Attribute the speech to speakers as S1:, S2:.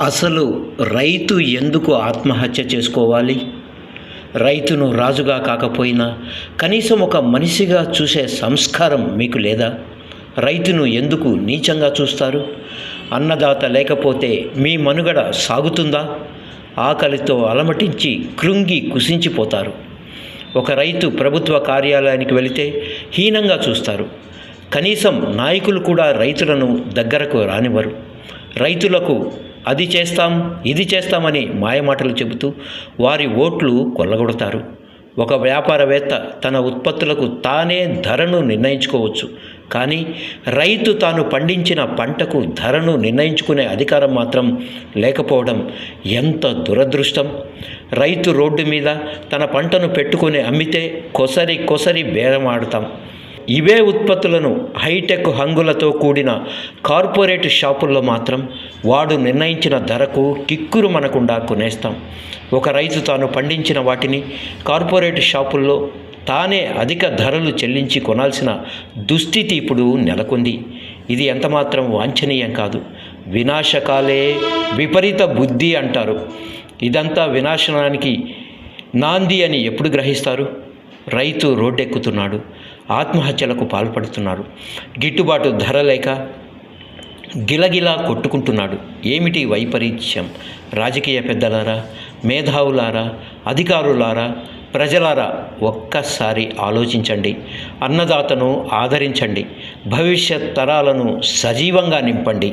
S1: అసలు రైతు ఎందుకు ఆత్మహత్య చేసుకోవాలి? రైతును రాజుగా కాకపోయినా కనీసం ఒక మనిషిగా చూసే సంస్కారం మీకు లేదా? రైతును ఎందుకు నీచంగా చూస్తారు? అన్నదాత లేకపోతే మీ మనుగడ సాగుతుందా? ఆకలితో అలమటించి కృంగి కుసించిపోతారు. ఒక రైతు ప్రభుత్వ కార్యాలయానికి వెళితే హీనంగా చూస్తారు. కనీసం నాయకులు కూడా రైతులను దగ్గరకు రానివ్వరు. రైతులకు అది చేస్తాం ఇది చేస్తామని మాయమాటలు చెబుతూ వారి ఓట్లు కొల్లగొడతారు. ఒక వ్యాపారవేత్త తన ఉత్పత్తులకు తానే ధరను నిర్ణయించుకోవచ్చు, కానీ రైతు తాను పండించిన పంటకు ధరను నిర్ణయించుకునే అధికారం మాత్రం లేకపోవడం ఎంత దురదృష్టం. రైతు రోడ్డు మీద తన పంటను పెట్టుకుని అమ్మితే కొసరి కొసరి బేరమాడతాం. ఇవే ఉత్పత్తులను హైటెక్ హంగులతో కూడిన కార్పొరేట్ షాపుల్లో మాత్రం వాడు నిర్ణయించిన ధరకు కిక్కురు మనకుండా కొనేస్తాం. ఒక రైతు తాను పండించిన వాటిని కార్పొరేట్ షాపుల్లో తానే అధిక ధరలు చెల్లించి కొనాల్సిన దుస్థితి ఇప్పుడు నెలకొంది. ఇది ఎంతమాత్రం వాంఛనీయం కాదు. వినాశకాలే విపరీత బుద్ధి అంటారు. ఇదంతా వినాశనానికి నాంది అని ఎప్పుడు గ్రహిస్తారు? రైతు రోడ్డెక్కుతున్నాడు, ఆత్మహత్యలకు పాల్పడుతున్నాడు. గిట్టుబాటు ధర లేక గిలగిలా కొట్టుకుంటున్నాడు. ఏమిటి వైపరీత్యం? రాజకీయ పెద్దలారా, మేధావులారా, అధికారులారా, ప్రజలారా, ఒక్కసారి ఆలోచించండి. అన్నదాతను ఆదరించండి. భవిష్యత్ తరాలను సజీవంగా నింపండి.